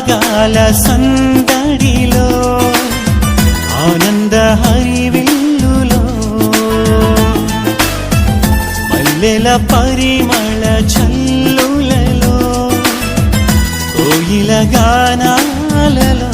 రాగాల సందడిలో ఆనంద హరివిల్లులో మల్లెల పరిమళ చల్లులలో కోయిల గానాలలో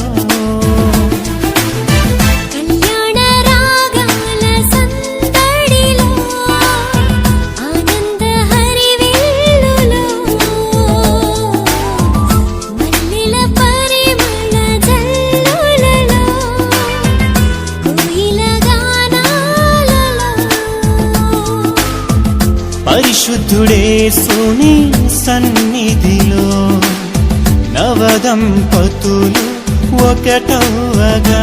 పరిశుద్ధుడేసుని సన్నిధిలో నవదంపతులు ఒకటవగా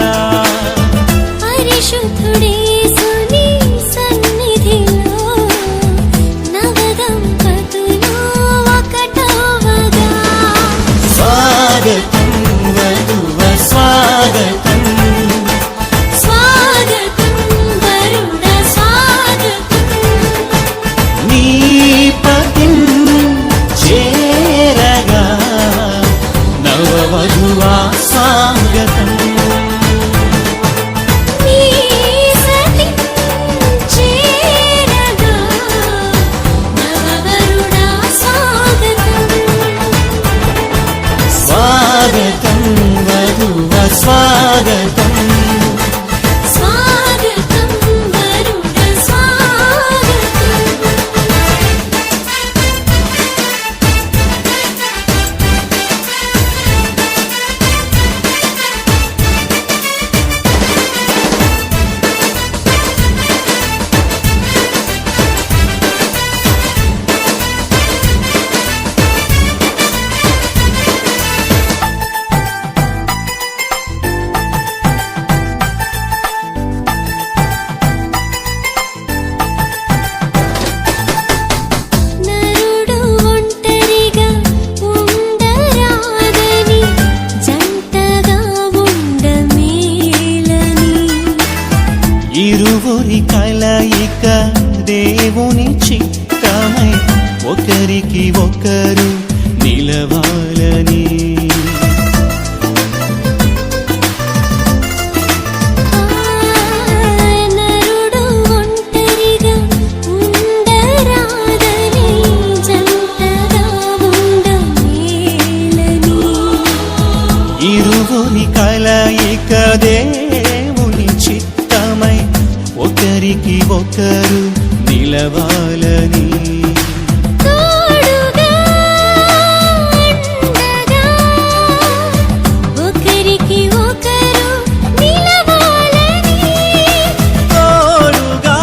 పరిశుద్ధుడేసుని సన్నిధిలో నవదంపతులు ఒకటవగా స్వాగతం వధువ స్వాగతం స్వాగతం స్వాగతం వరుణ స్వాగతం ఇరువురి కలయిక దేవుని చిత్తమై ఒకరికి ఒకరు నిలవాలని నరుడు ఒంటరిగా ఉండరాదని జంటగా ఉండమేలని ఇరువురి కలయిక దేవుని చిత్తమై ఒకరికి ఒకరు నిలవాలని తోడుగా అండగా ఒకరికి ఒకరు నిలవాలని తోడుగా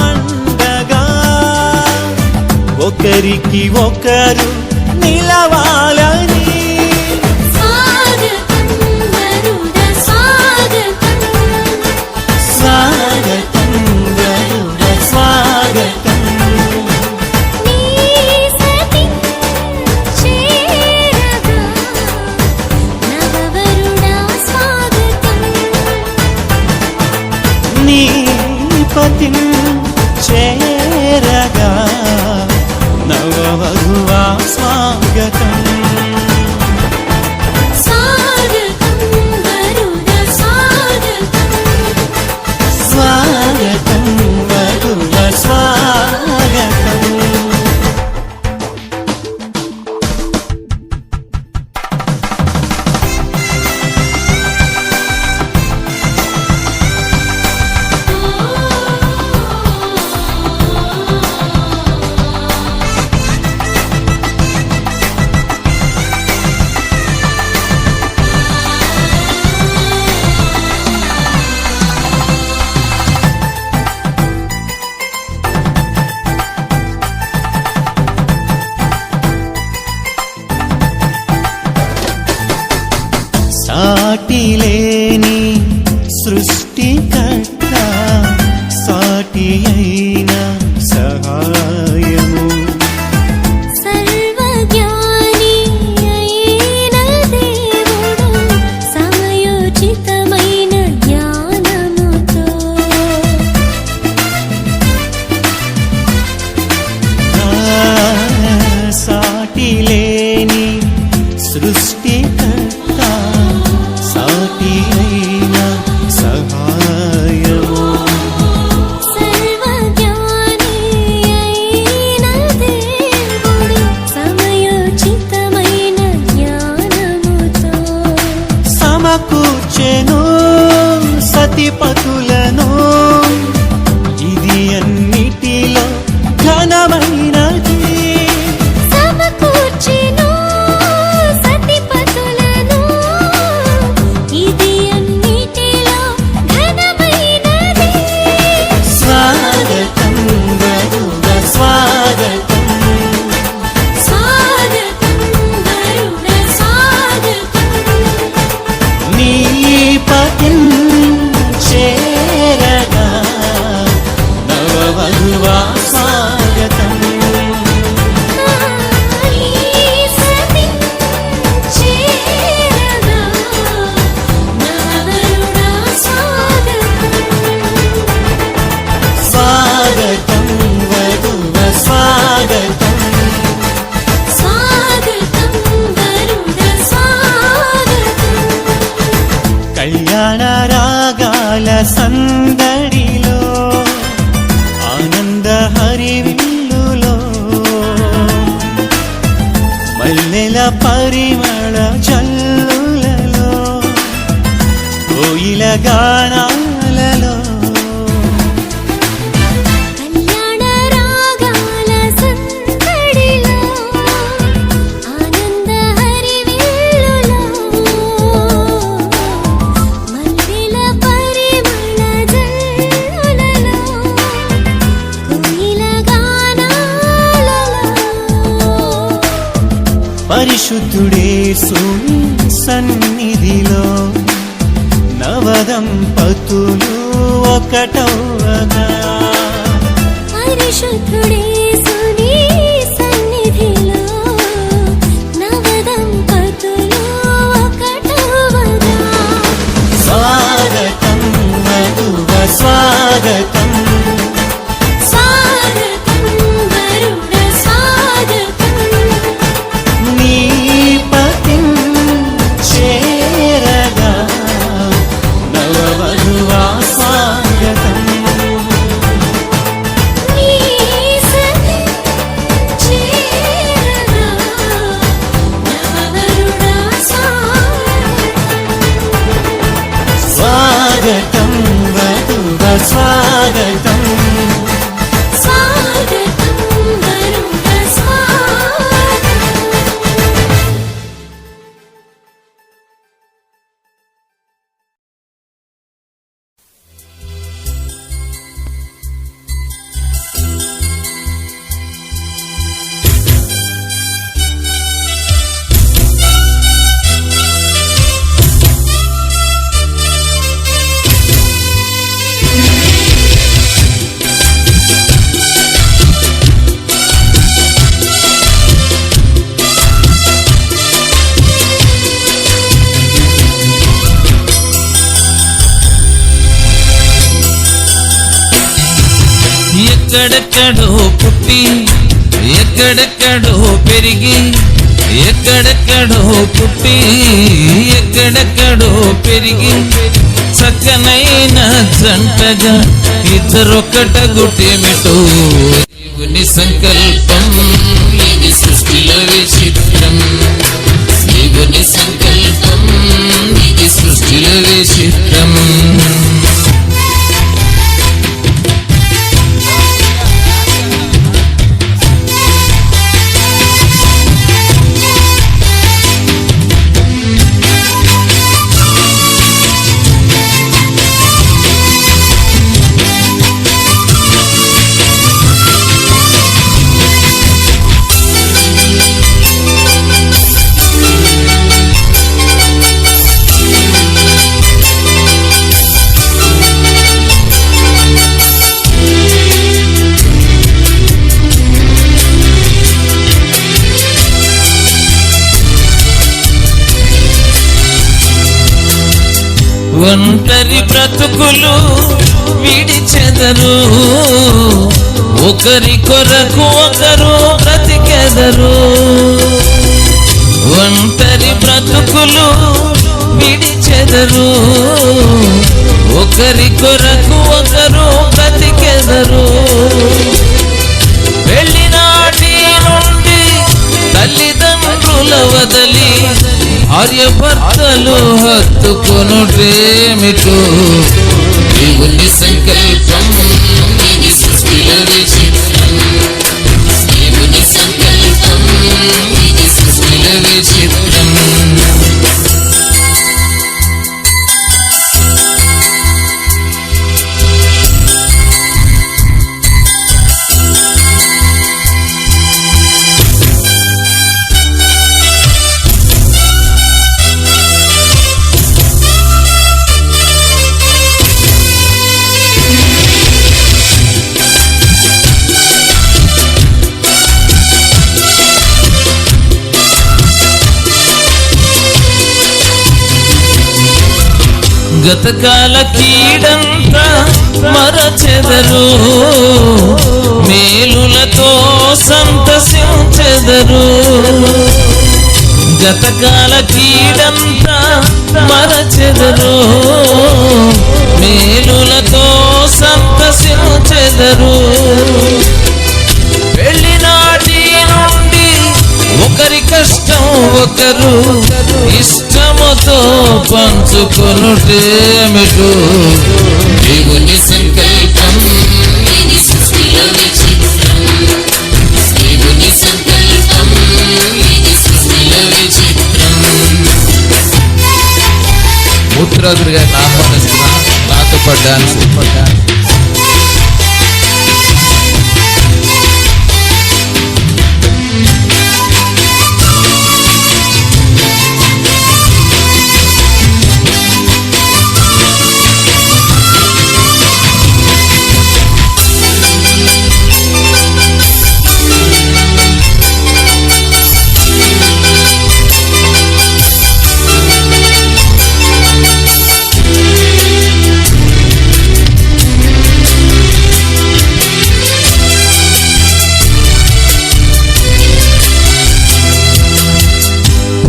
అండగా ఒకరికి ఒకరు నిలవాలని నీ పతి చేరగా నవవధువా స్వాగతం స్వాగతం వధువ స్వాగతం సాటిలేని సృష్టికర్త సాటి అయిన సహాయము సర్వజ్ఞాని అయిన దేవుడు సమయోచితమైన జ్ఞానముతో సాటిలేని సృష్టి సతిపతులను ఇది అన్నిటిలో ఘనమైనది. సమకూర్చెను సతిపతులను ఇది అన్నిటిలో ఘనమైనది. స్వాగతం వరుణ స్వాగతం, స్వాగతం వరుణ స్వాగతం. నీ పతిం చేరగా నవవధువా స్వాగతం. స్వాగతం వధువ స్వాగతం, కళ్యాణ రాగాల సందడిలో ఆనంద హరివిల్లులో మల్లెల పరిమళ జల్లులలో కోయిల గానాలలో పరిశుద్ధుడేసుని సన్నిధిలో నవదంపతులు ఒకటవగా. పరిశుద్ధుడేసుని సన్నిధిలో నవదంపతులు ఒకటవగా. స్వాగతం వధువ స్వాగతం, స్వాగతం వరుణ స్వాగతం. నీ పతిం చేరగా నవవధువా స్వాగతం. నీ సతి చేరగా నవవరుణ స్వాగతం. స్వాగతం వధువ స్వాగతం, స్వాగతం వరుణ స్వాగతం. ఎక్కడెక్కడో పుట్టి ఎక్కడెక్కడో పెరిగి, ఎక్కడెక్కడో పుట్టి ఎక్కడెక్కడో పెరిగి, చక్కనైన జంటగా ఇద్దరొక్కటగుటేమిటో దేవుని సంకల్పం. ఇది సృష్టిలో విచిత్రం, దేవుని సంకల్పం. ఇది సృష్టిలో విచిత్రం. ఒంటరి బ్రతుకులు విడిచెదరు, ఒకరి కొరకు ఒకరు బ్రతికెదరు. ఒంటరి బ్రతుకులు విడిచెదరు, ఒకరి కొరకు ఒకరు బ్రతికెదరు. పెళ్లినాటి నుండి తల్లిదండ్రుల వదలి భార్య భర్తలు హత్తుకొనుటేమిటో గతకాల కీడంతా మరచెదరు, మేలులతో సంతసించెదరు. గతకాల కీడంతా మరచెదరు, మేలులతో సంతసించెదరు. పెళ్లినాటి నుండి ఒకరి కష్టం ఒకరు ఇష్టముతో పంచుకొనుటేమిటో దేవుని సంకల్పం. ఇది సృష్టిలో విచిత్రం, దేవుని సంకల్పం. ఇది సృష్టిలో విచిత్రం. మూర్తిరాజులు గారిని ఆహ్వానిస్తున్నా, నాతో పడ్డాను.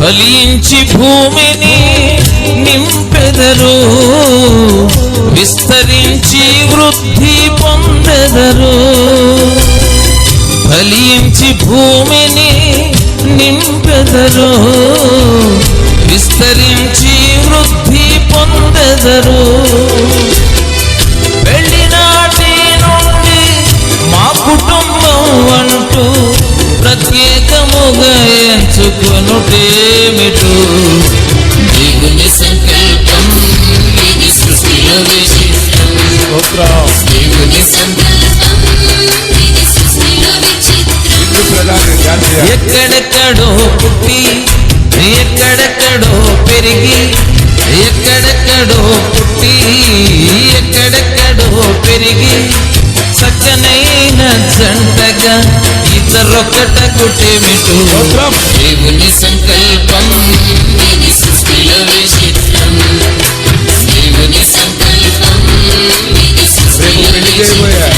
ఫలించి భూమిని నింపెదరు, విస్తరించి వృద్ధి పొందెదరు. ఫలించి భూమిని నింపెదరు, విస్తరించి వృద్ధి పొందెదరు. పెళ్లినాటి నుండి మా కుటుంబం అంటూ ప్రత్యేకముగా ఎంచుకొనుటేమిటో దేవుని సంకల్పం. ఇది సృష్టిలో విచిత్రం, దేవుని సంకల్పం. ఇది సృష్టిలో విచిత్రం. ఎక్కడెక్కడో పుట్టి, ఎక్కడెక్కడో పెరిగి, ఎక్కడెక్కడో పుట్టి, ఎక్కడెక్కడో పెరిగి, చక్కనైన జంటగా ఇద్దరొకటగుటేమిటో దేవుని సంకల్పం. ఇది సృష్టిలో విచిత్రం, దేవుని సంకల్పం. ఇది సృష్టిలో విచిత్రం,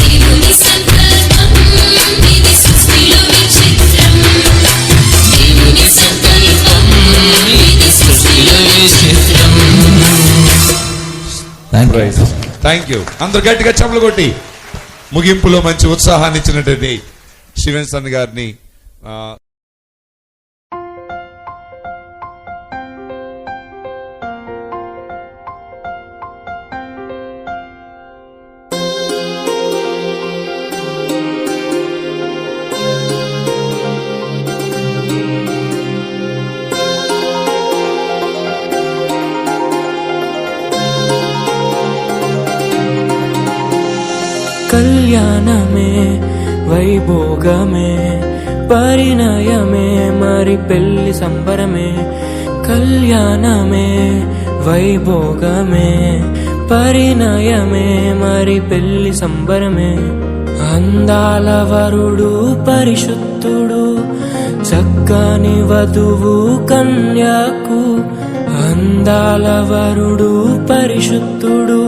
దేవుని సంకల్పం. ఇది సృష్టిలో విచిత్రం, దేవుని సంకల్పం. ఇది సృష్టిలో విచిత్రం. Thank you. అందరు గట్టిగా చప్పలు కొట్టి ముగింపులో మంచి ఉత్సాహాన్ని ఇచ్చినటువంటి శివన్ గారిని కళ్యాణమే వైభోగమే పరిణయమే మరి పెళ్లి సంబరమే. కళ్యాణమే వైభోగమే పరిణయమే మరి పెళ్లి సంబరమే. అందాల వరుడు పరిశుద్ధుడు చక్కని వధువు కన్యాకు. అందాల వరుడు పరిశుద్ధుడు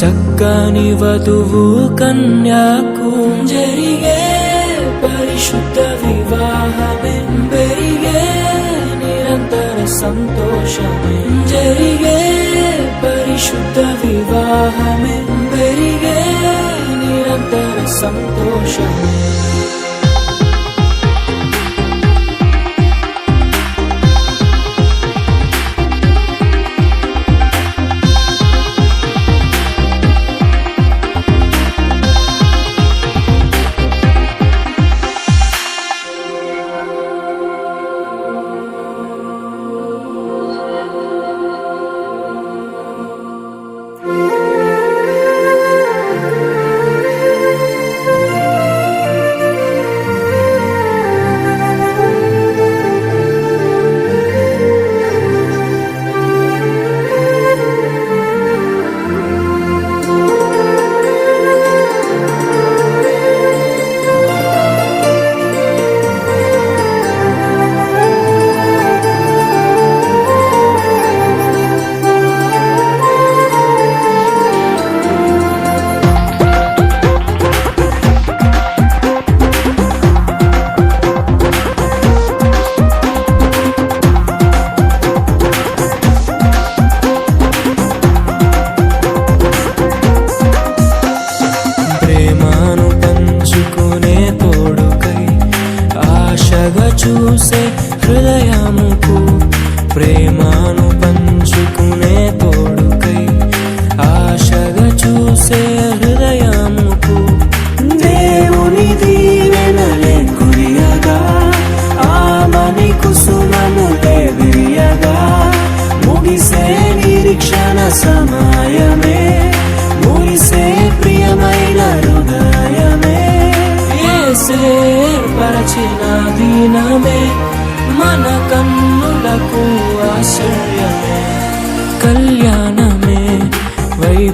చక్కని వధువు కన్యాకు. జరిగే పరిశుద్ధ వివాహమే పెరిగే నిరంతర సంతోషమే. జరిగే పరిశుద్ధ వివాహమే పెరిగే నిరంతర సంతోషమే.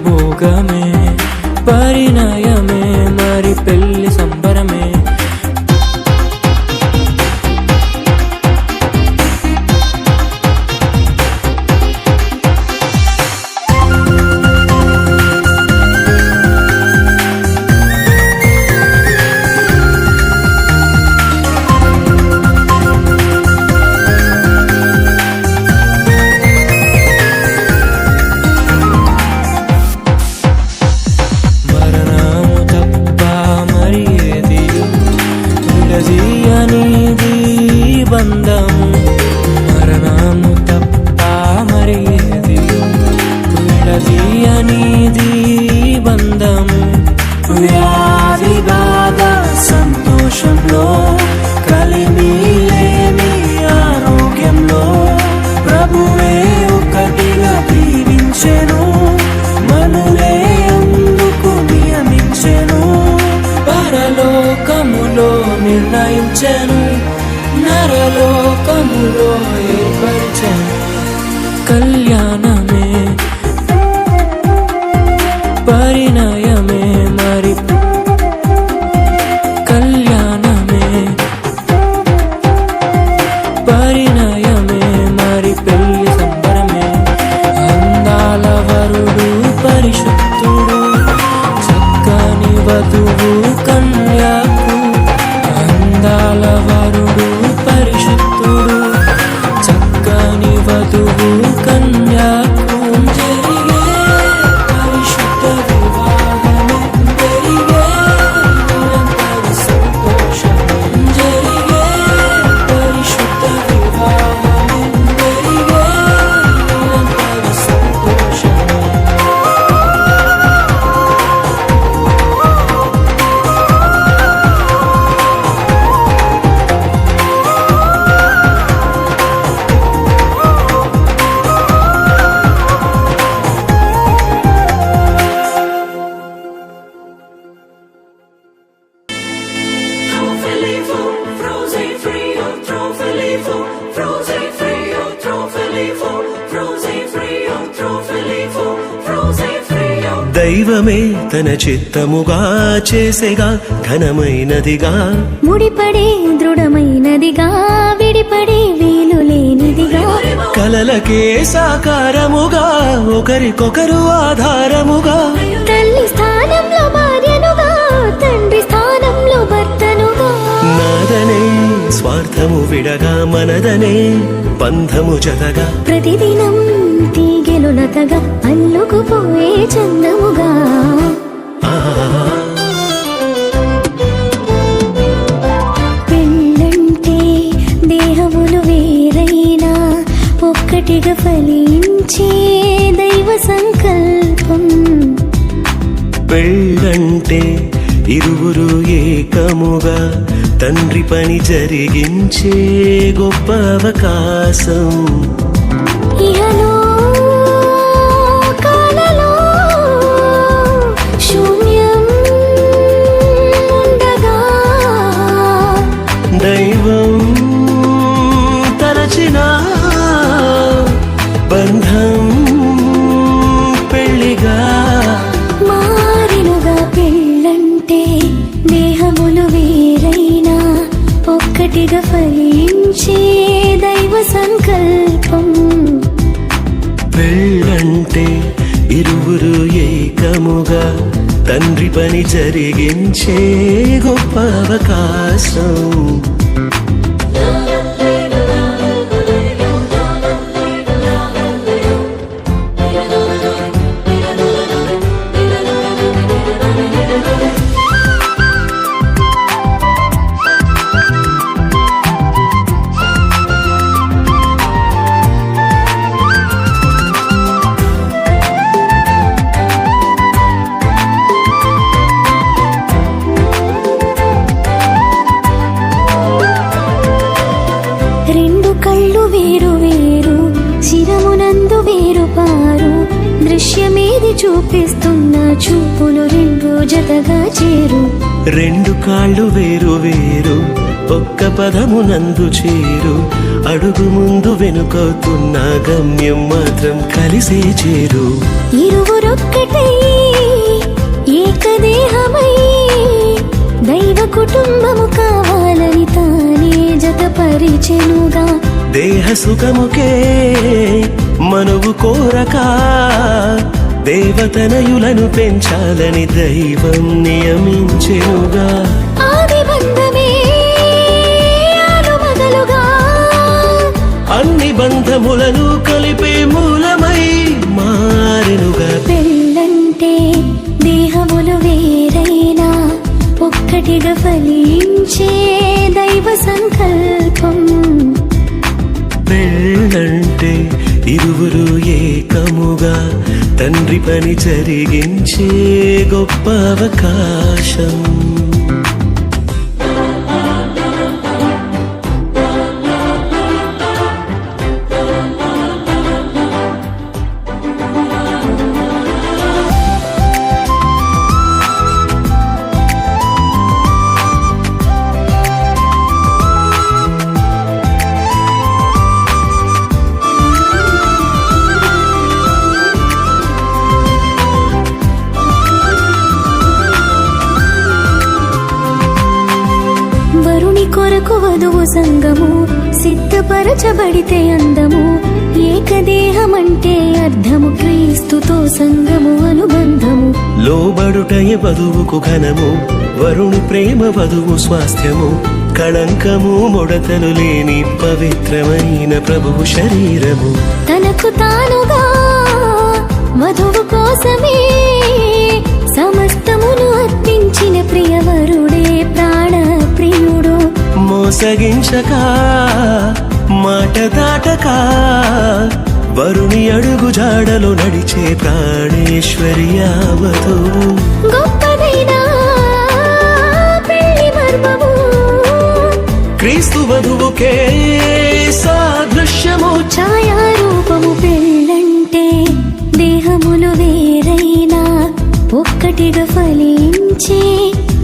భోగమే, పరిణయమే మరి పెళ్లి సంబరమే. మరణము తప్ప మరి ఏది విడదీయనిది బంధము, మరణము తప్ప మరి ఏది విడదీయనిది బంధము. వ్యాధి బాధ సంతోషంలో కలిమి లేని ఆరోగ్యంలో ప్రభువే ఒకటిగా దీవించెను, మనులే అందుకు నియమించెను. పరలోకములో నిర్ణయించెను, నరలోకములో ఏర్పరిచెను. కళ్యాణమే, పరిణయమే మరి కళ్యాణమే, పరిణయమే మరి పెళ్లి సంబరమే. అందాల వరుడు పరిశుద్ధుడు, చక్కని వధువు కన్యకు. అందాల వరుడు పరిశుద్ధుడు, చక్కని వధువు కన్యకు. జరిగే పరిశుద్ధ వివాహమే, జరిగే నిరంతర సంతోషమే. జరిగే పరిశుద్ధ వివాహమే, జరిగే నిరంతర సంతోషమే. దైవమే తన చిత్తముగా చేసేగా ఘనమైనదిగా, ముడిపడే దృఢమైనదిగా, విడిపడే వీలు లేనిదిగా. కలలకే సాకారముగా, ఒకరికొకరు ఆధారముగా. తల్లి స్థానంలో భార్యనుగా, తండ్రి స్థానంలో భర్తనుగా. నాదనే స్వార్థము విడగా, మనదనే బంధము జతగా. ప్రతిదినం తీగెలు లతగా, అల్లుకుపోయే చందముగా. ఆ పెళ్ళంటే దేహములు వేరైనా ఒక్కటిగా ఫలించే దైవ సంకల్పం. పెళ్ళంటే ఇరువురు ఏకముగా తండ్రి పని జరిగించే గొప్ప అవకాశం. ఇహలో కాలలో శూన్యం ఉండగా, దైవం తలచిన బంధం పెళ్లిగా మారినుగా. పెళ్ళంటే దేహములు వేరైనా ఒక్కటిగా ఫలించే దైవ సంకల్పం. పెళ్ళంటే ఇరువురు ఏకముగా తండ్రి పని జరిగించే గొప్ప అవకాశం. దృశ్యమేది చూపిస్తున్న చూపులు రెండు జతగా చేరు. రెండు కాళ్ళు వేరు వేరు ఒక్క పదమునందు చేరు. అడుగు ముందు వెనుకవుతున్న గమ్యం మాత్రం కలిసే చేరు. ఇరువురొక్కటై ఏకదేహమై దైవ కుటుంబము కావాలని తానే జతపరిచెనుగా. దేహ సుఖముకే మనువు కోరక దేవతనయులను పెంచాలని దైవం నియమించెనుగా. ఆది బంధమే ఆలుమగలుగా అన్ని బంధములను కలిపే మూలమై మారెనుగా. పెళ్ళంటే దేహములు వేరైనా ఒక్కటిగా ఫలించే దైవ సంకల్పం. పెళ్ళంటే ఇరువురు ఏకముగా తండ్రి పని జరిగించే గొప్ప అవకాశం. కొరకు వధువు సంగము సిద్ధపరచబడితే అందము. ఏకదేహమంటే అర్థము క్రీస్తుతో సంగము అనుబంధము. లోబడుటయే వధువుకు ఘనము, వరుణి ప్రేమ వధువు స్వాస్థ్యము. కళంకము ముడతలు లేని పవిత్రమైన ప్రభువు శరీరము. తనకు తానుగా వధువు కోసమే సమస్తమును అర్పించిన ప్రియవరుడే ప్రాణ ప్రియుడు. మోసగించక మాట దాటక వరుణి అడుగు జాడలో నడిచే ప్రాణేశ్వరి వధువు. గొప్పదైన పెళ్లి మర్మము క్రీస్తు వధువుకే సాదృశ్యము. ఛాయారూపము. పెళ్ళంటే దేహములు వేరైనా ఒక్కటిగా ఫలించే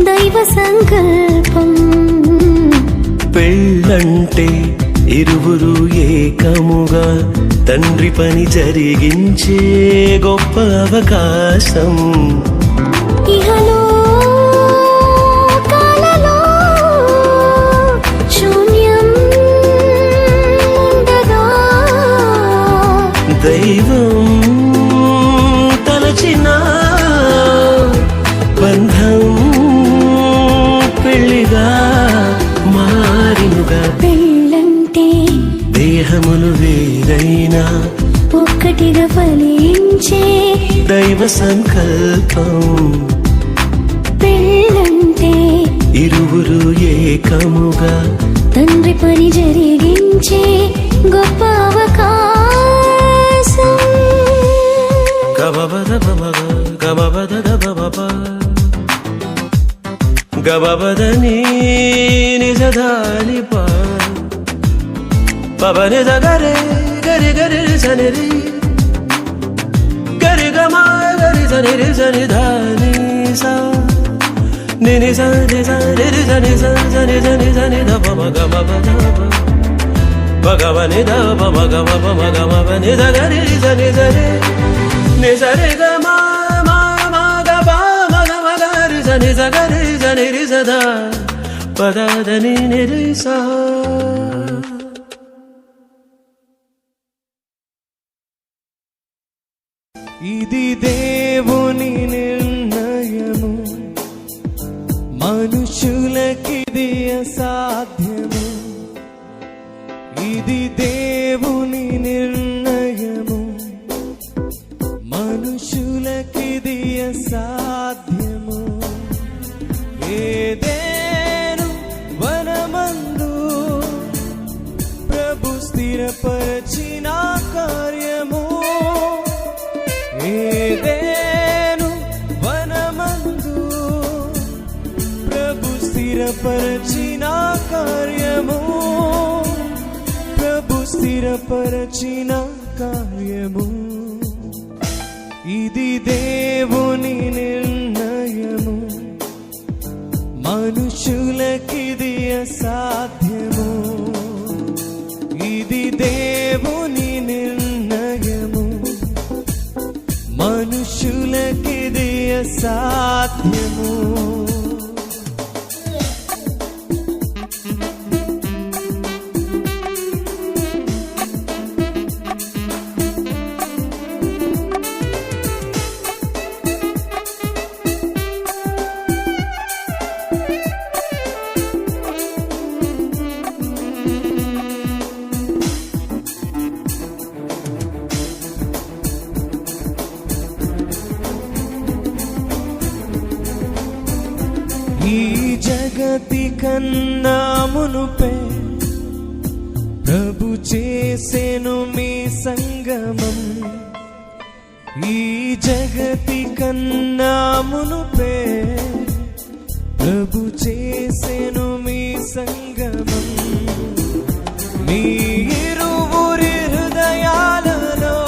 దైవ సంకల్పం. పెళ్ళంటే ఇరువురు ఏకముగా తండ్రి పని జరిగించే గొప్ప అవకాశం. ఇహలో కాలలో శూన్యం ఉండగా దైవం తలచిన బంధం పెళ్లిగా మారినుగా. పెళ్ళంటే దేహములు వేరైనా ఒక్కటిగా ఫలించే దైవ సంకల్పం. పెళ్ళంటే ఇరువురు ఏకముగా తండ్రి పని జరిగించే గొప్ప అవకాశం. గబబద బబగ గబబద దబబ గబబదని నిజదాని పవని గరే గరి గరి సనిరి గరి గమా గరి సనిరి సని ధాని సా నిని సని సని సని సని సని సని దబ గబబద భగవని దబ భగవ భగవని గరి సని సని ని సరి గమా మా మా గబ మగ గరి సని సగరి సని రి సదా పదని నిరి సా. ఇది దేవుని నిర్ణయము, మనుషులకిది అసాధ్యము. ఇది దేవుని నిర్ణయము, మనుషులకిది అసాధ్యము. ఏదేను వనమందు ప్రభు స్థిరపరచిన కార్యము. ఏదేను వనమందు ప్రభు స్థిరపరచిన కార్యము. ప్రభు స్థిరపరచిన కార్యము. ఇది దేవుని నిర్ణయము, మనుషులకిది అసాధ్యము, ఇది దేవుని నిర్ణయము. మనుషులకిది అసాధ్యము. ఈ జగతి కన్నా మునుపే ప్రభు చేసెను మీ సంగమం. ఈ జగతి కన్నా మునుపే ప్రభు చేసెను మీ సంగమం. మీ ఇరువురి హృదయాలలో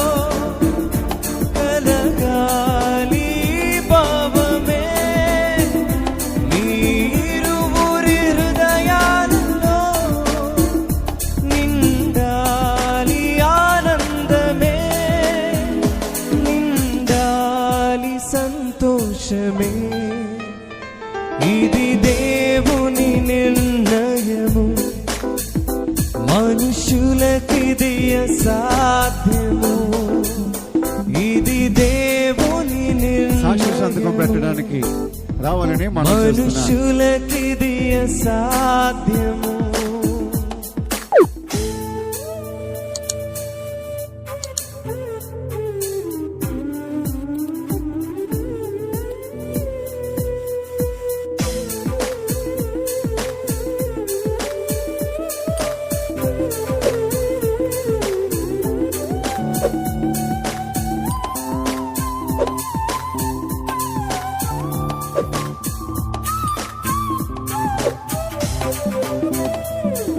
కలగాలి భావమే. మీ ఇరువురి హృదయాలలో నిండాలి ఆనందమే, నిండాలి సంతోషమే. ఇది దేవుని నిర్ణయము, మనుషులకిది అసాధ్యము. ఇది దేవుని సాక్షి సంతకం నిర్ణయము, పెట్టడానికి రావాలని మనం చేస్తున్నాం. మనుషులకిది అసాధ్యము.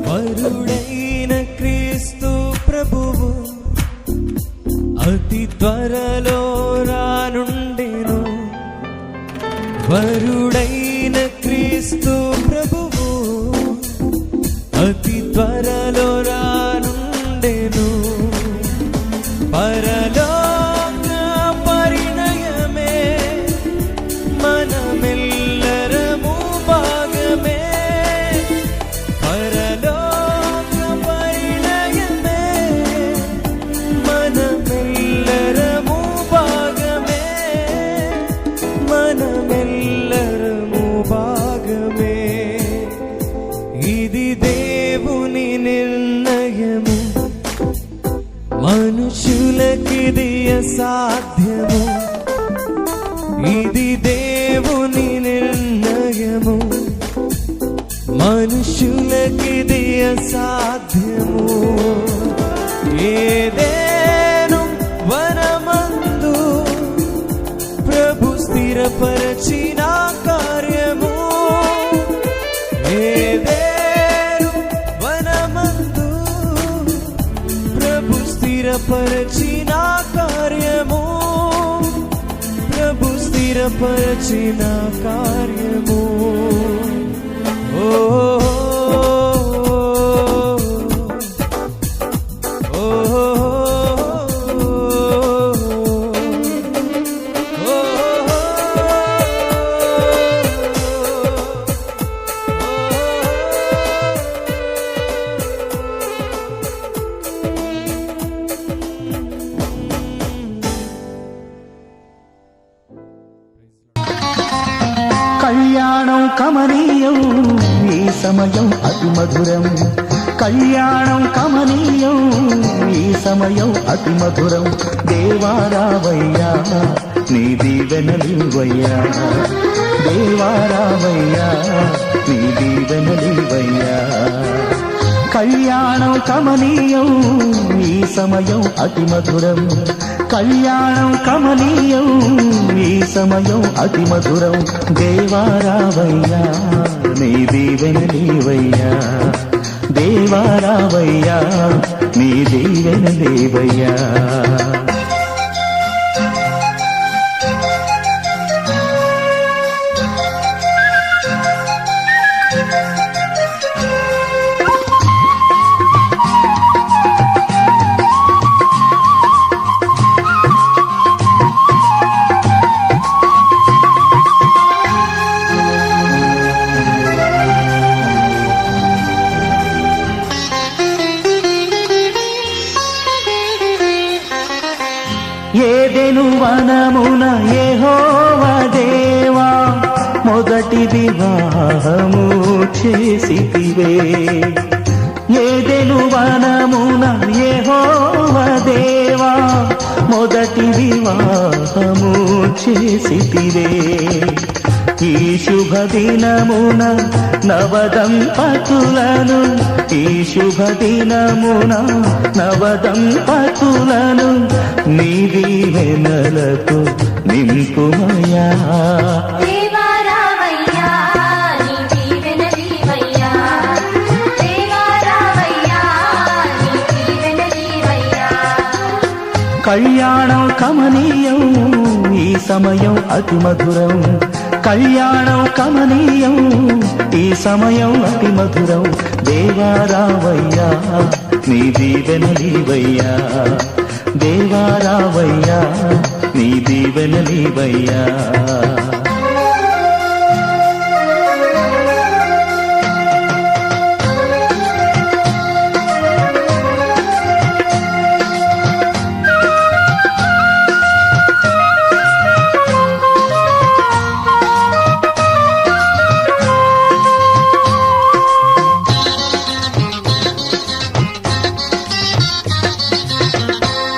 వరుడైన క్రీస్తు ప్రభువు అతి త్వరలో రానుండెను. వరుడైన క్రీస్తు ప్రభువు అతి త్వరలో రానుండెను. పరలోక పరిణయమే మనమెల్లరము భాగమే. పరలోక పరిణయమే మనమెల్లరము భాగమే, మనమెల్లరము భాగమే. ఇది దేవుని నిర్ణయము, మనుషులకిది అసాధ్యము. ఇది దేవుని నిర్ణయము, మనుషులకిది అసాధ్యము. ఏదేను వనమందు ప్రభు స్థిరపరచిన కార్యము. ఏదేను వనమందు ప్రభు స్థిరపరచిన కార్యము, ప్రభు స్థిరపరచిన కార్యము. ఓ కళ్యాణం కమనీయం ఈ సమయం అతి మధురం. కళ్యాణం కమనీయం ఈ సమయం అతి మధురం. దేవారావయ్యా నీ దీవెనలివయ్యా, దేవారావయ్యా నీ దీవెనలివయ్యా. కళ్యాణం కమనీయం ఈ సమయం అతి మధురం. కళ్యాణం కమనీయం ఈ సమయం అతి మధురం. దేవారావయ్యా నీ దీవెనలివయ్యా, దేవారావయ్యా నీ దీవెనలివయ్యా. వనమున యెహోవా దేవా మొదటి వివాహము చేసితివే ఏదెను వనమున యెహోవా దేవా మొదటి వివాహము చేసితివే ఈ శుభ దినమున నవదంపతులను ఈ శుభ దినమున నవదంపతులను నీ దీవెనలతో నింపుమయా దేవా రావయ్యా నీ దీవెనలీవయ్యా దేవా రావయ్యా నీ దీవెనలీవయ్యా కళ్యాణం కమనీయం ఈ సమయం అతి మధురం కళ్యాణం కమనీయం ఈ సమయం అతి మధురం దేవా రావయ్యా నీ దీవెనలీవయ్యా దేవా రావయ్యా నీ దీవెనలీవయ్యా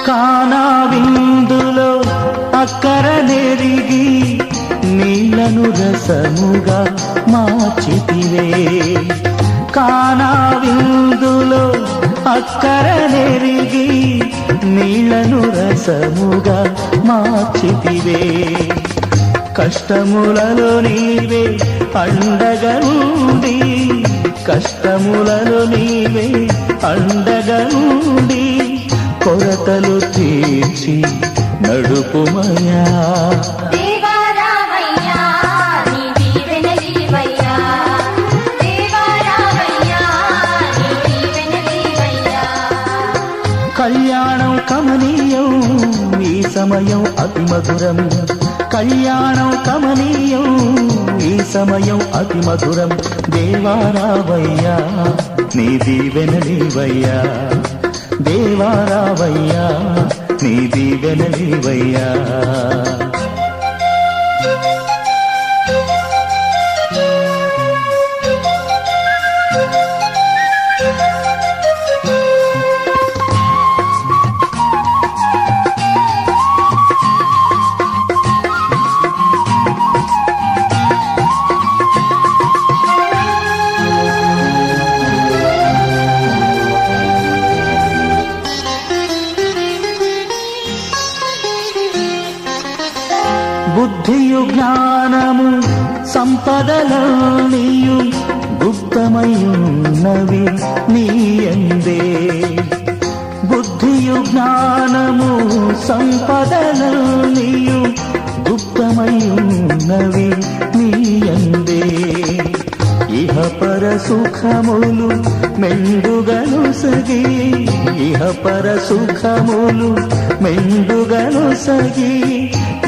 కానా విందులో అక్కర నెరిగి నీళ్లను రసముగా మార్చితివే కానా విందులో అక్కర నెరిగి నీళ్లను రసముగా మార్చితివే కష్టములలో నీవే అండగా ఉండి కష్టములలో నీవే అండగా ఉండి కొరతలు తీర్చి నడుపుమయా దేవా రావయ్యా నీ దీవెనలీవయ్యా దేవా రావయ్యా నీ దీవెనలీవయ్యా కళ్యాణం కమనీయం ఈ సమయం అతి మధురం కళ్యాణం కమనీయం ఈ సమయం అతి మధురం దేవా రావయ్యా నీ దీవెనలీవయ్యా దేవా రావయ్యా నీ దీవెనలీవయ్యా బుద్ధియు జ్ఞానము సంపదలనియు గుప్తమయున్నవి నీయందే బుద్ధియు జ్ఞానము సంపదలనియు గుప్తమయున్నవి నీయందే ఇహ పర సుఖములు మెండుగను సగి ఇహ పర సుఖములు మెండుగను సగి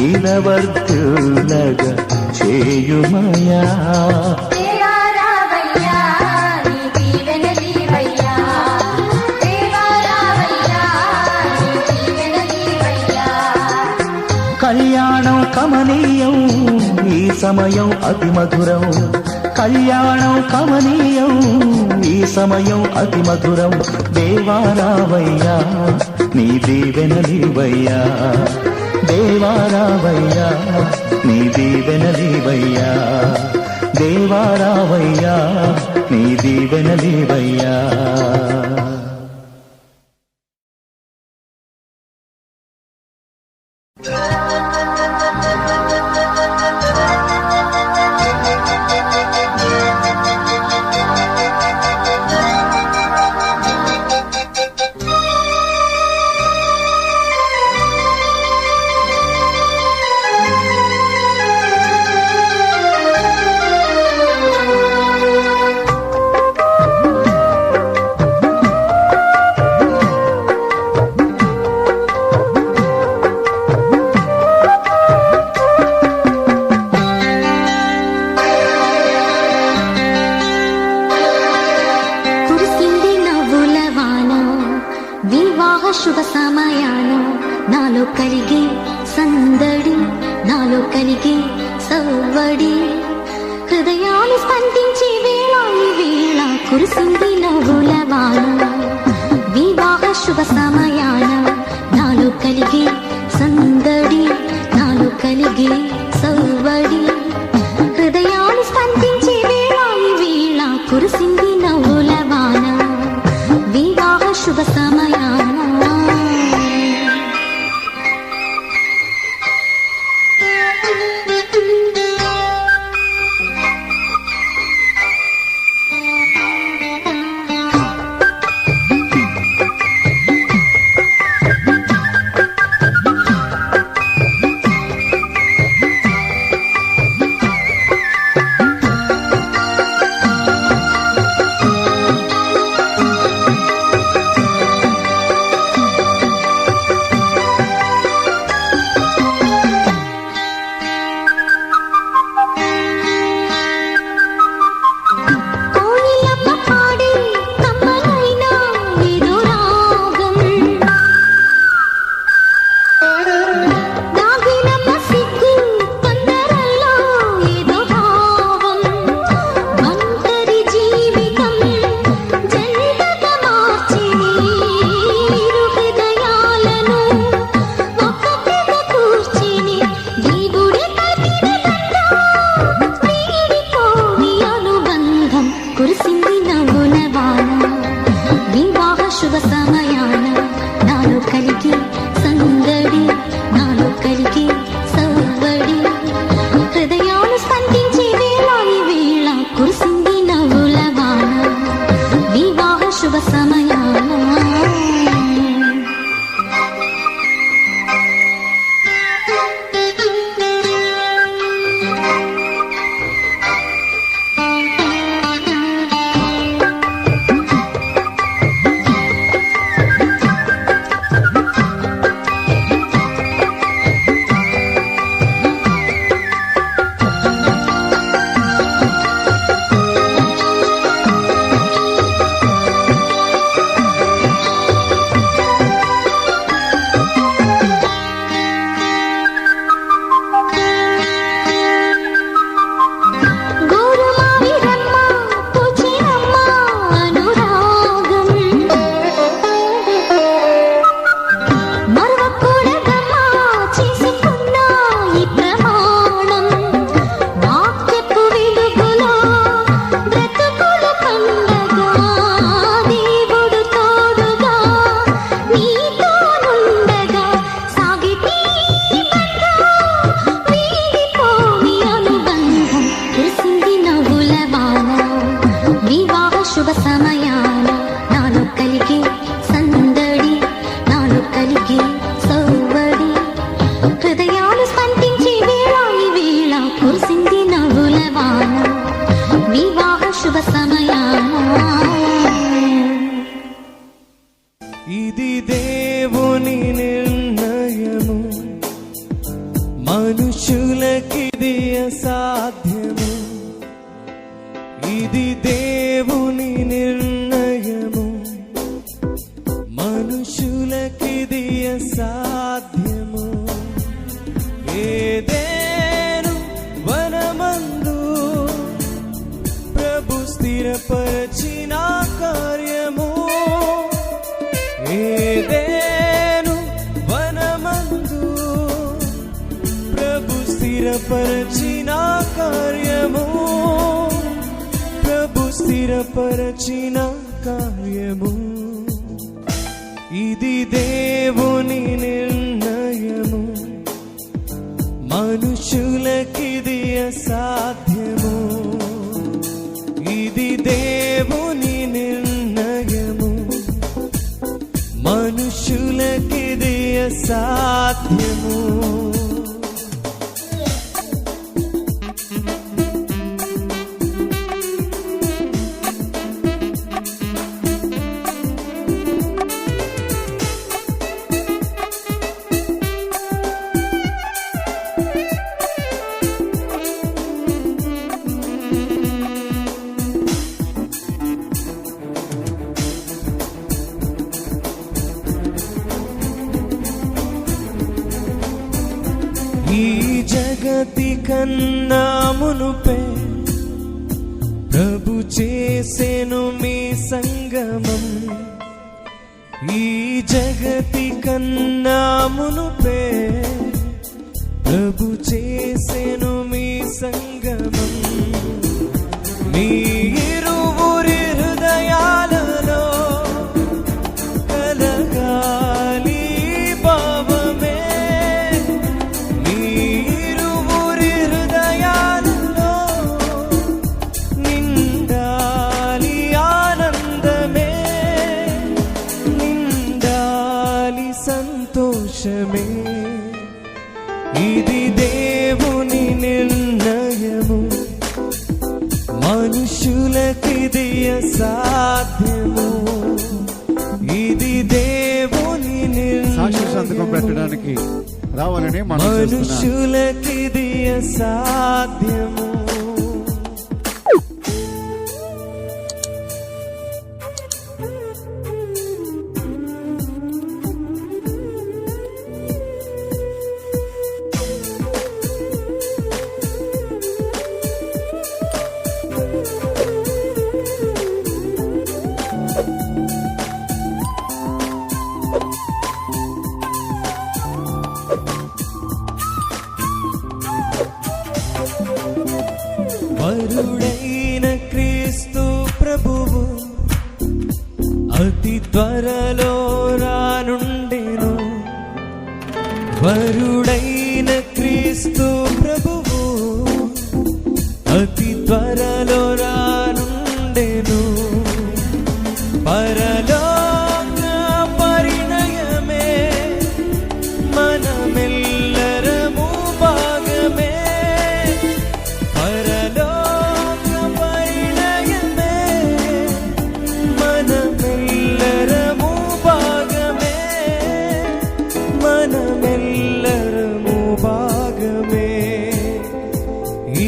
ఇనవర్తులగా చేయుమయా దేవా రావయ్యా నీ దీవెనలీవయ్యా దేవా రావయ్యా నీ దీవెనలీవయ్యా కళ్యాణం కమనీయం ఈ సమయం అతి మధురం కళ్యాణం కమనీయం ఈ సమయం అతి మధురం దేవా రావయ్యా నీ దీవెనలీవయ్యా దేవా రావయ్యా నీ దీవెనలీవయ్యా దేవా రావయ్యా నీ దీవెనలీవయ్యా నాలో కలిగే సవ్వడి హృదయాలు స్పందించే వేళ ఈ వేళ కురిసింది నవ్వుల వాన వివాహ శుభ సమయాన నాలో కలిగే సందడి నాలో కలిగే సవ్వడి హృదయాలు స్పందించే వేళ ఈ వేళ కురిసింది నవ్వుల వాన వివాహ శుభ సమయాన ఇది దేవుని నిర్ణయము, మనుషులకిది అసాధ్యము. ఇది దేవుని నిర్ణయము, మనుషులకిది అసాధ్యము. ఏదేను వనమందు ప్రభు స్థిరపరచిన కార్యము, ఏదేను వనమందు ప్రభు స్థిరపరచిన కార్యము, ప్రభు స్థిరపరచిన కార్యము. ఇది దేవుని నిర్ణయము, మనుషులకిది అసాధ్యము. ఇది దేవుని నిర్ణయము, మనుషులకిది అసాధ్యము. జగతి కన్నా మునుపే ప్రభు చేసెను మీ సంగమం. ఈ జగతి కన్నా మునుపే ప్రభు చేసెను మీ సంగమం. మీ ఇరువురి హృదయాలలో కలగాలి భావమే. మీ ఇరువురి హృదయాలలో నిండాలి ఆనందమే, నిండాలి సంతోషమే. ఇది దేవుని నిర్ణయము, మనుషులకిది అసాధ్యము. ఇది దేవుని సాక్షి సంతకం పెట్టడానికి రావాలని మనం మనుషులకిది అసాధ్యము. వరుడైన క్రీస్తు ప్రభువు అతి త్వరలో రానుండెను. వరుడైన క్రీస్తు ప్రభువు అతి త్వరలో రానుండెను. పరలోక పరిణయమే మనమెల్లరము భాగమే. పరలోక పరిణయమే మనమెల్లరము భాగమే, మనమెల్లరము భాగమే.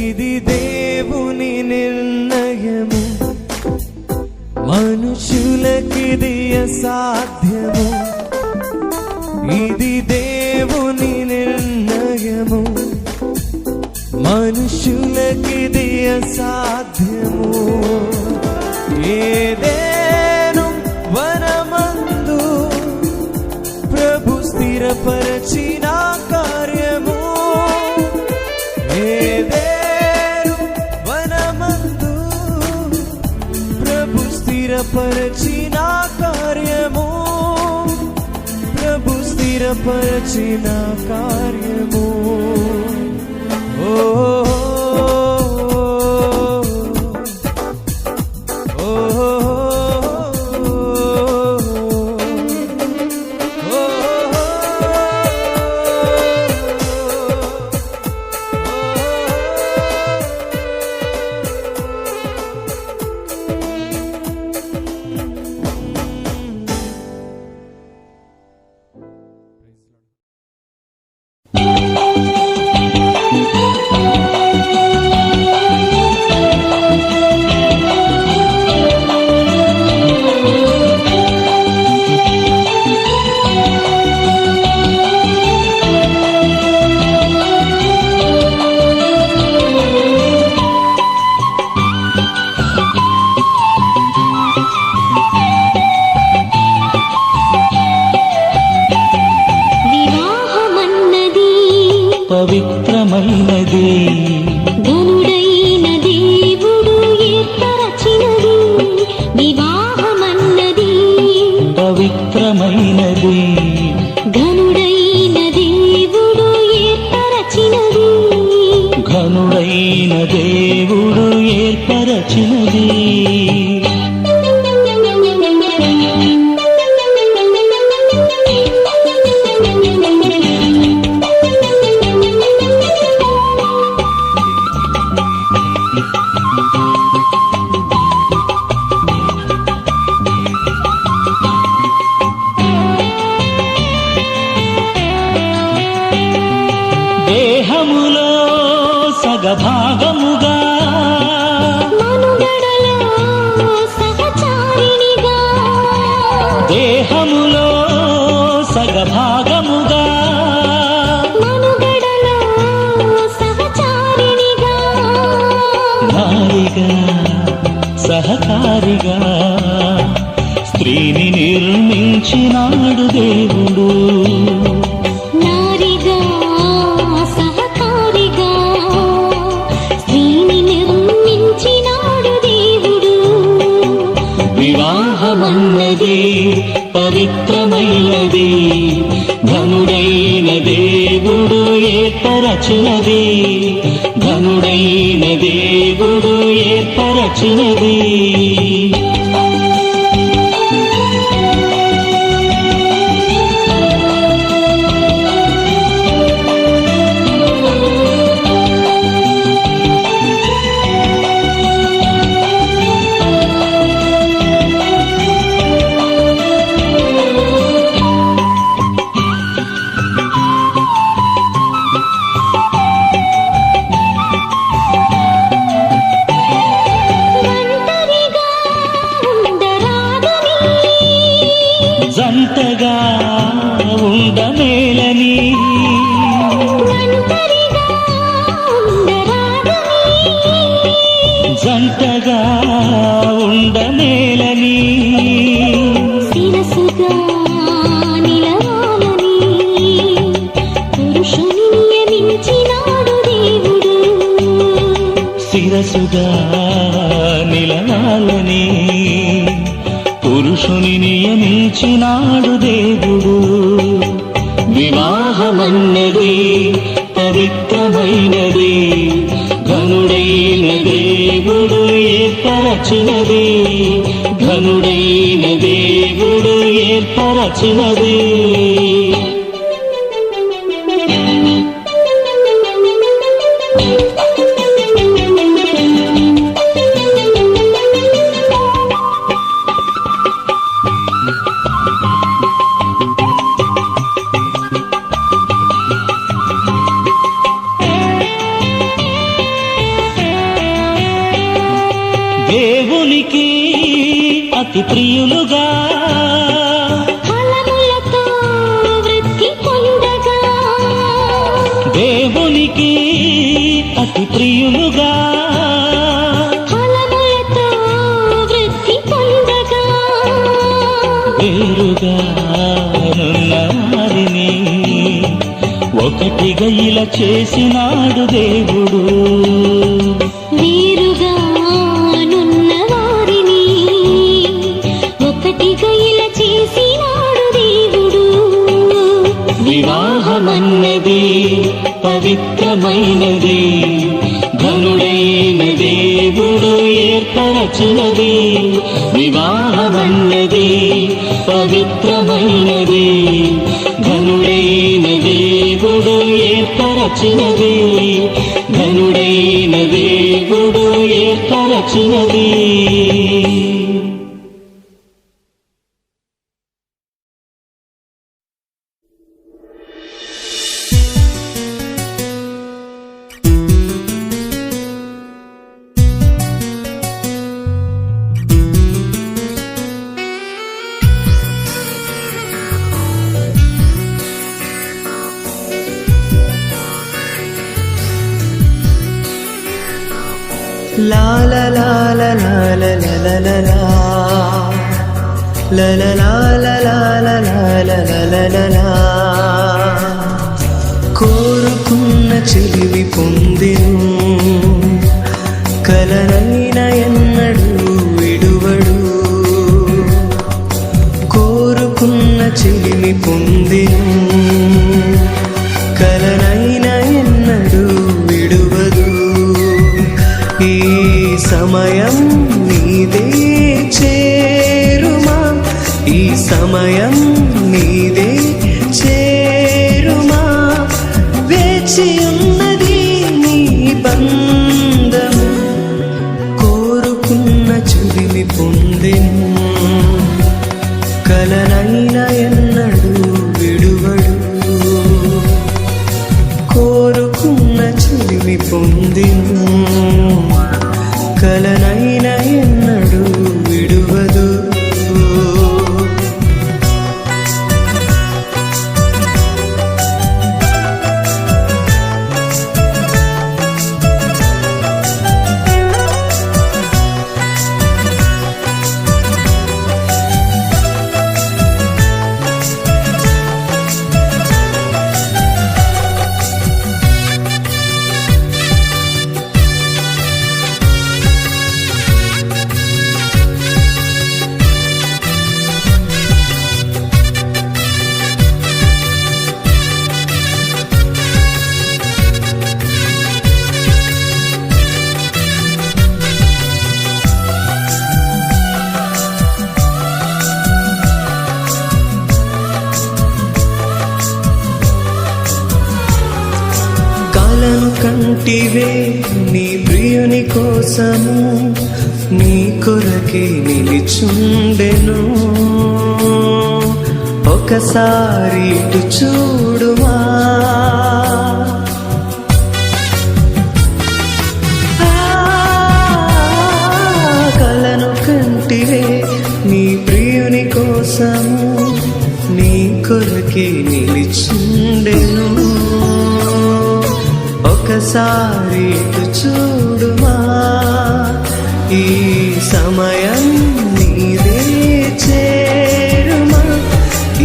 ఇది దేవుని నిర్ణయము, మనుషులకిది అసాధ్యము. ఇది దేవుని నిర్ణయము, మనుషులకిది అసాధ్యము. ఏదేను వనమందు ప్రభు స్థిరపరచిన కార్యము. ఏదేను వనమందు ప్రభు స్థిరపరచిన కార్యము, ప్రభు స్థిరపరచిన కార్యము. ఓ పవిత్రమైనది, ఘనుడైన దేవుడు ఏర్పరచినది. వివాహమన్నది పవిత్రమైనది, ఘనుడైన దేవుడు ఏర్పరచినది. ఘనుడైన దేవుడు ఏర్పరచినది. దేహములో సగభాగముగా, మనుగడలో సహచారిణిగా, దేహములో సగభాగముగా, మనుగడలో సహచారిణిగా, ఏర్పరచినది ఘనుడైన దేవుడు ఏర్పరచినది జంటగా ఉండమేలని జంటగా ఉండమేలని శిరసుగా నిలవాలని పురుషుని నియమించినాడు దేవుడు శిరసుగా నిలవాలని పురుషుని నియమించినాడు దేవుడు వివాహమన్నది పవిత్రమైనది ఘనుడైన దేవుడు ఏర్పరచినది ఘనుడైన దేవుడు ఏర్పరచినది దేవునికి అతి ప్రియులుగా ఫలములతో వృద్ధి పొందగా దేవునికి అతి ప్రియులుగా ఫలములతో వృద్ధి పొందగా వేరుగా నున్న వారిని ఒకటిగా ఇలా చేసినాడు దేవుడు వీరుగా నున్న వారిని ఒకటిగా ఇలా చేసినాడు దేవుడు వివాహమన్నది పవిత్రమైనది ఘనుడైన దేవుడు ఏర్పరచినది వివాహమన్నది పవిత్రమైనది ఘనుడైన దేవుడు ఏర్పరచినది ఘనుడైన దేవుడు ఏర్పరచినది La la la la la la la la la la la la la la la la la la la la కోరుకున్న చెలిమి పొందెను కలనైన ఎన్నడు విడువడు కోరుకున్న చెలిమి పొందెను కలనైన ఎన్నడు విడువదు ఈ సమయం నీదే చేరుమా ఈ సమయం నీదే చేరుమా వేచి ఉన్నది నీ బంధం కోరుకున్న చెలిమి పొందెను కలనైన ఎన్నడు విడువడు కోరుకున్న చెలిమి పొందెను కలనైన ఎన్నడు విడువదు కంటివే నీ ప్రియుని కోసము నీ కొరకే నిలిచుండెను ఒకసారి ఇటు చూడుమా కలను కంటివే నీ ప్రియుని కోసము నీ కొరకే నిలిచుండెను ఒకసారి ఇటు చూడుమా ఈ సమయం నీదే చేరుమా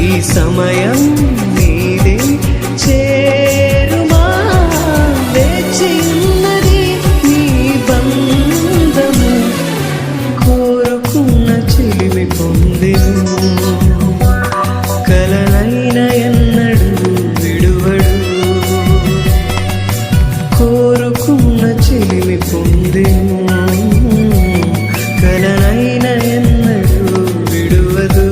ఈ సమయం నీదే చేరుమా వేచి ఉన్నది నీ బంధము కోరుకున్న చిలిమి పొందెను కలనైన ఎన్నడు విడువడు కోరుకున్న చిలిమి పొందెను కలనైన ఎన్నడు విడువదు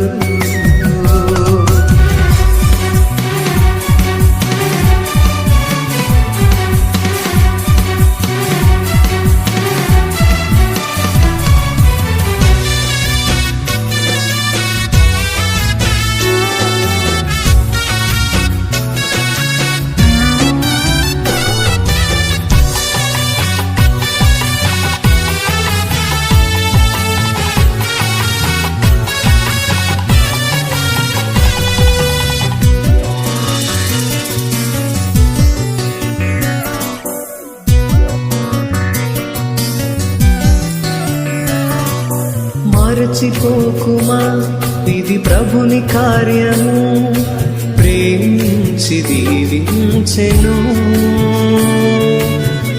మరచిపోకుమా ఇది ప్రభుని కార్యము ప్రేమించి దీవించెను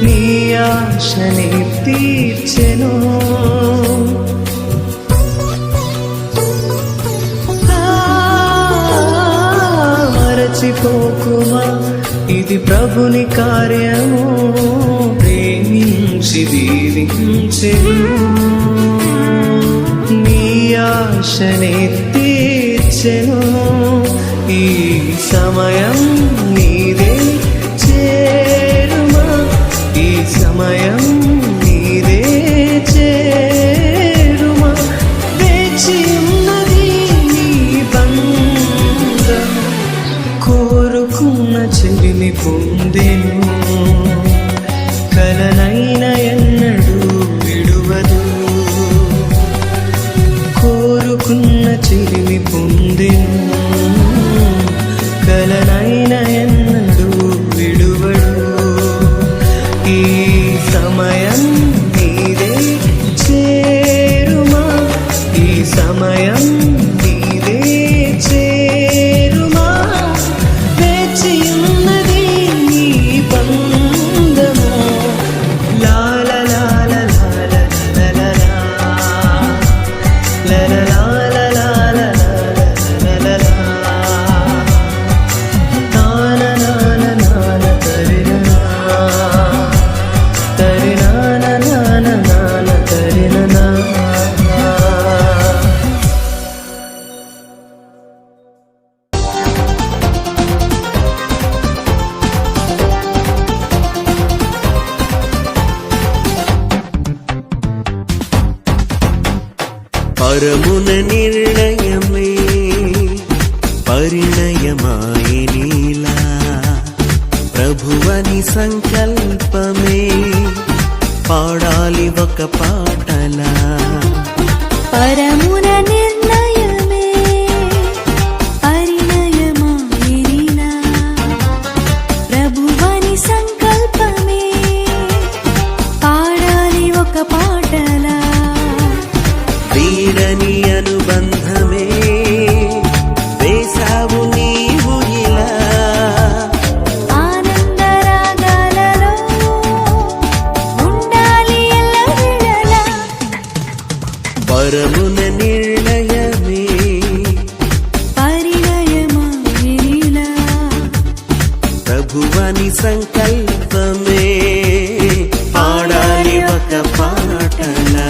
నీ ఆశని తీర్చెను మరచిపోకుమా ఇది ప్రభుని కార్యము ప్రేమించి దీవించెను ఆశనే తీర్చెను ఈ సమయం నీదే చేరుమా ఈ సమయం నీదే చేరుమా వేచి ఉన్నది నీ బంధం కోరుకున్న చెలిమి పొందెను కలనైన ఎన్నడు విడువదు కోరుకున్న చిలిమి పొందెను కలనైన ఎన్నడు విడువడు ఈ సమయం నీదే చేరుమా ఈ సమయం నీదే చేరుమా వేచి ఉన్నది నీ బంధము లాల లాల లాల లాల పరమున నిర్ణయమే పరిణయమాయే నీలా ప్రభువని సంకల్పమే పాడాలి ఒక పాటలా పరమున నిర్ణయమే పరిణయమాయే నీలా ప్రభువని సంకల్పమే పాడాలి ఒక పాటలా వీడని అనుబంధమే వేసావు నీవు ఇలా ఆనందరాగాలలో ఉండాలి ఎల్లవేళలా పరమున నిర్ణయమే పరిణయమాయే నీలా ప్రభువని సంకల్పమే పాడాలి ఒక పాటలా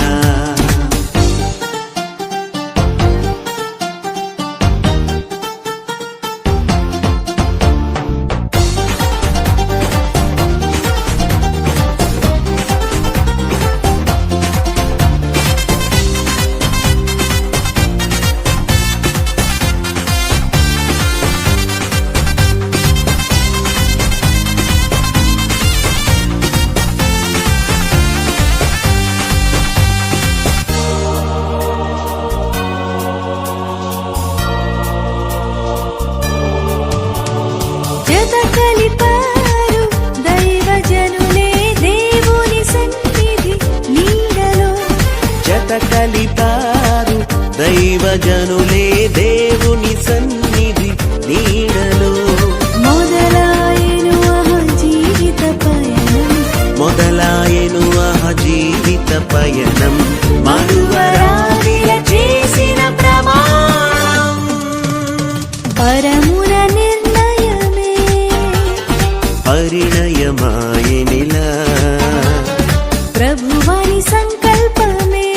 జనులే దేవుని సన్నిధి నీడలో మొదలాయెను జీవిత పయనం మొదలాయెను జీవిత పయనం మరువరాదిల చేసిన ప్రమాణం పరమున నిర్ణయమే పరిణయమాయనిలా ప్రభువాని సంకల్పమే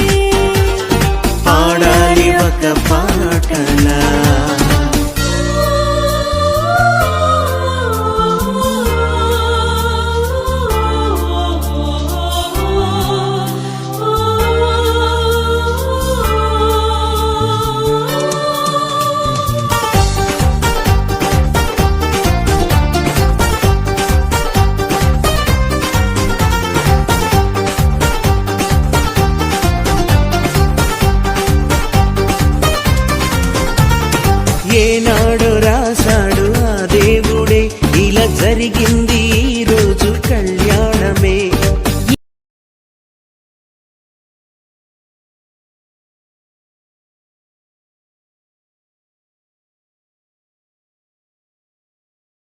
పాడాలి ఒక పాటలా ఏనాడు రాశాడు ఆ దేవుడే ఇలా జరిగింది